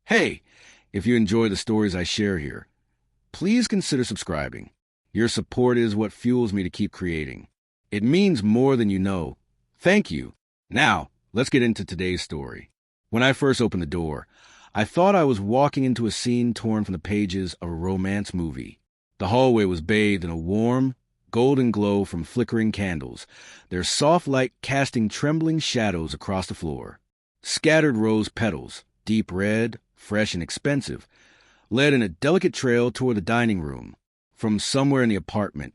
Hey, if you enjoy the stories I share here, please consider subscribing. Your support is what fuels me to keep creating. It means more than you know. Thank you. Now, let's get into today's story. When I first opened the door, I thought I was walking into a scene torn from the pages of a romance movie. The hallway was bathed in a warm, golden glow from flickering candles, their soft light casting trembling shadows across the floor. Scattered rose petals, deep red, fresh and expensive, led in a delicate trail toward the dining room. From somewhere in the apartment,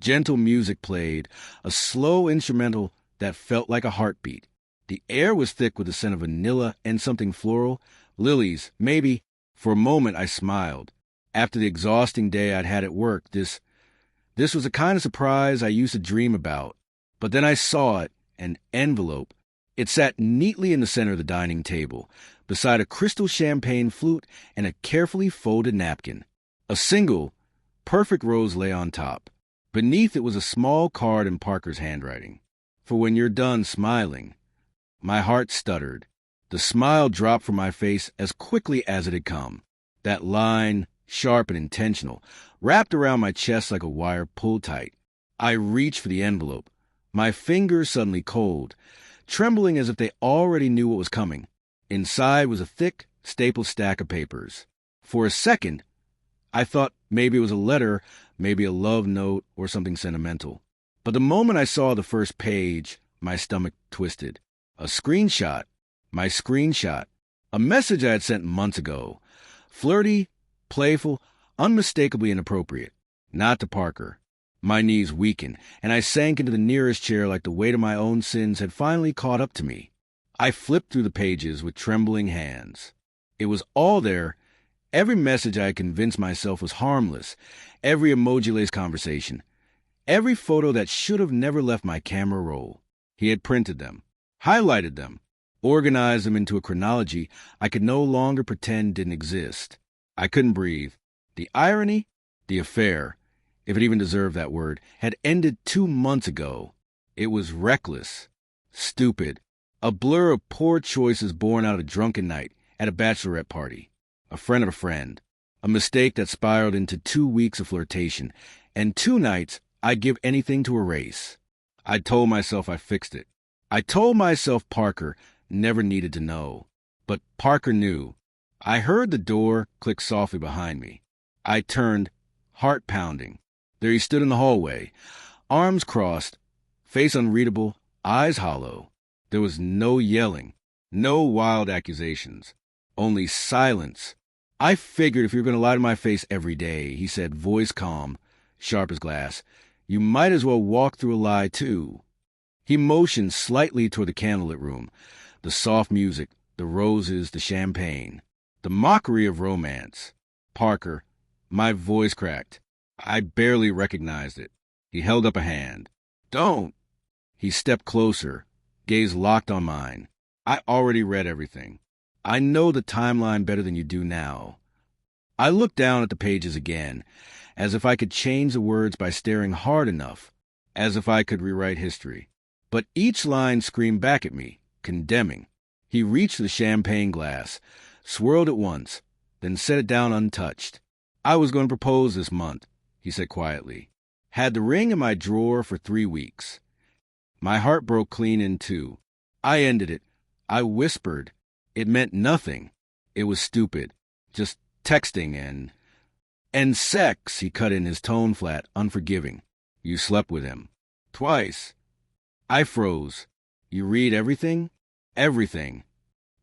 gentle music played, a slow instrumental that felt like a heartbeat. The air was thick with the scent of vanilla and something floral, lilies, maybe. For a moment I smiled. After the exhausting day I'd had at work, this was the kind of surprise I used to dream about. But then I saw it, an envelope. It sat neatly in the center of the dining table, beside a crystal champagne flute and a carefully folded napkin. A single, perfect rose lay on top. Beneath it was a small card in Parker's handwriting. For when you're done smiling. My heart stuttered. The smile dropped from my face as quickly as it had come. That line, sharp and intentional, wrapped around my chest like a wire pulled tight. I reached for the envelope, my fingers suddenly cold, trembling as if they already knew what was coming. Inside was a thick, stapled stack of papers. For a second, I thought maybe it was a letter, maybe a love note or something sentimental. But the moment I saw the first page, my stomach twisted. A screenshot. My screenshot. A message I had sent months ago. Flirty, playful, unmistakably inappropriate. Not to Parker. My knees weakened, and I sank into the nearest chair like the weight of my own sins had finally caught up to me. I flipped through the pages with trembling hands. It was all there. Every message I had convinced myself was harmless. Every emoji-laced conversation. Every photo that should have never left my camera roll. He had printed them, highlighted them, organized them into a chronology I could no longer pretend didn't exist. I couldn't breathe. The irony, the affair, if it even deserved that word, had ended 2 months ago. It was reckless, stupid, a blur of poor choices born out of a drunken night at a bachelorette party, a friend of a friend, a mistake that spiraled into 2 weeks of flirtation, and 2 nights I'd give anything to erase. I told myself I fixed it. I told myself Parker never needed to know. But Parker knew. I heard the door click softly behind me. I turned, heart pounding. There he stood in the hallway, arms crossed, face unreadable, eyes hollow. There was no yelling, no wild accusations, only silence. I figured if you were going to lie to my face every day, he said, voice calm, sharp as glass, you might as well walk through a lie, too. He motioned slightly toward the candlelit room, the soft music, the roses, the champagne, the mockery of romance. Parker, my voice cracked. I barely recognized it. He held up a hand. Don't. He stepped closer, gaze locked on mine. I already read everything. I know the timeline better than you do now. I looked down at the pages again, as if I could change the words by staring hard enough, as if I could rewrite history. But each line screamed back at me, condemning. He reached for the champagne glass, swirled it once, then set it down untouched. I was going to propose this month, he said quietly. Had the ring in my drawer for 3 weeks. My heart broke clean in two. I ended it. I whispered. It meant nothing. It was stupid. Just texting and sex, he cut in, his tone flat, unforgiving. You slept with him. Twice. I froze. You read everything? Everything.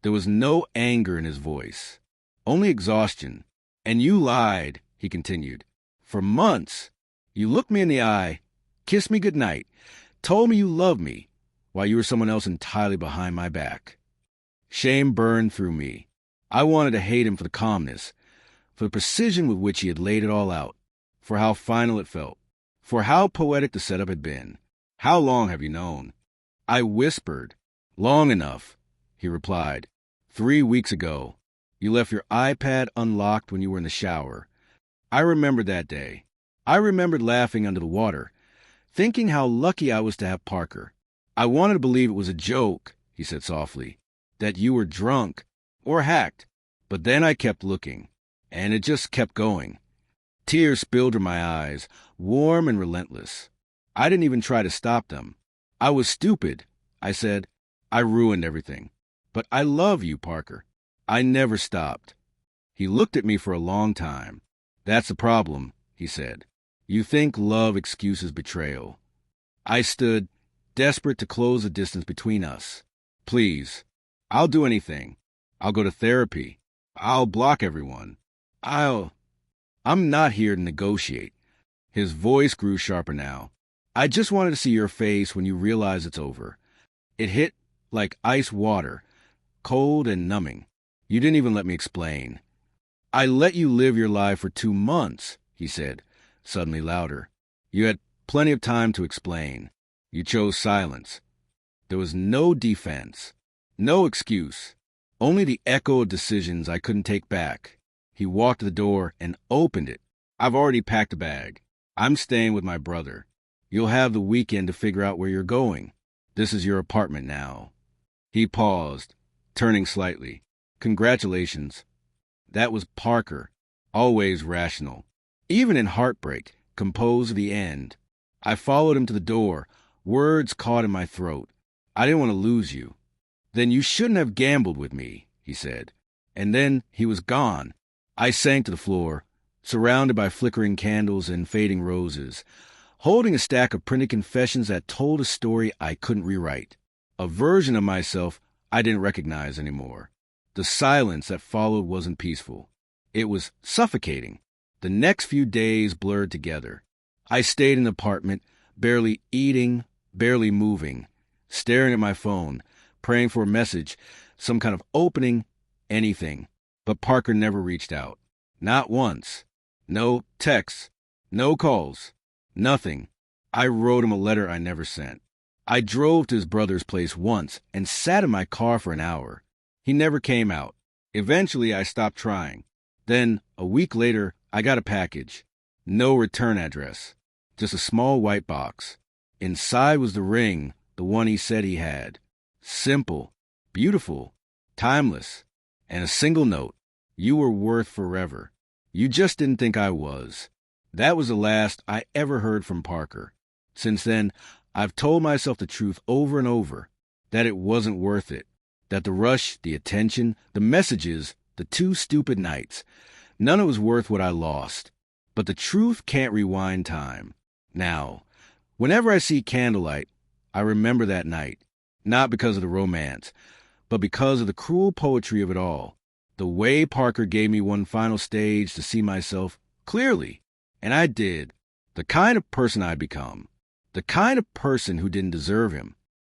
There was no anger in his voice. Only exhaustion. And you lied, he continued. For months. You looked me in the eye, kissed me goodnight, told me you loved me, while you were someone else entirely behind my back. Shame burned through me. I wanted to hate him for the calmness, for the precision with which he had laid it all out, for how final it felt, for how poetic the setup had been. How long have you known? I whispered. Long enough, he replied. 3 weeks ago. You left your iPad unlocked when you were in the shower. I remembered that day. I remembered laughing under the water, thinking how lucky I was to have Parker. I wanted to believe it was a joke, he said softly, that you were drunk or hacked, But then I kept looking, and it just kept going. Tears spilled from my eyes, warm and relentless. I didn't even try to stop them. I was stupid, I said. I ruined everything. But I love you, Parker. I never stopped. He looked at me for a long time. That's the problem, he said. You think love excuses betrayal. I stood, desperate to close the distance between us. Please, I'll do anything. I'll go to therapy. I'll block everyone. I'm not here to negotiate. His voice grew sharper now. I just wanted to see your face when you realize it's over. It hit like ice water, cold and numbing. You didn't even let me explain. I let you live your life for 2 months, he said, suddenly louder. You had plenty of time to explain. You chose silence. There was no defense, no excuse, only the echo of decisions I couldn't take back. He walked to the door and opened it. I've already packed a bag. I'm staying with my brother. You'll have the weekend to figure out where you're going. This is your apartment now. He paused, turning slightly. Congratulations. That was Parker, always rational. Even in heartbreak, composed to the end. I followed him to the door, words caught in my throat. I didn't want to lose you. Then you shouldn't have gambled with me, he said. And then he was gone. I sank to the floor, surrounded by flickering candles and fading roses, holding a stack of printed confessions that told a story I couldn't rewrite, a version of myself I didn't recognize anymore. The silence that followed wasn't peaceful. It was suffocating. The next few days blurred together. I stayed in the apartment, barely eating, barely moving, staring at my phone, praying for a message, some kind of opening, anything. But Parker never reached out. Not once. No texts, no calls, nothing. I wrote him a letter I never sent. I drove to his brother's place once and sat in my car for an hour. He never came out. Eventually, I stopped trying. Then, a week later, I got a package. No return address. Just a small white box. Inside was the ring, the one he said he had. Simple, beautiful, timeless, and a single note. You were worth forever. You just didn't think I was. That was the last I ever heard from Parker. Since then, I've told myself the truth over and over, that it wasn't worth it. That the rush, the attention, the messages, the 2 stupid nights, none of it was worth what I lost. But the truth can't rewind time. Now, whenever I see Candlelight, I remember that night, not because of the romance, but because of the cruel poetry of it all. The way Parker gave me one final stage to see myself clearly. And I did. The kind of person I'd become. The kind of person who didn't deserve him.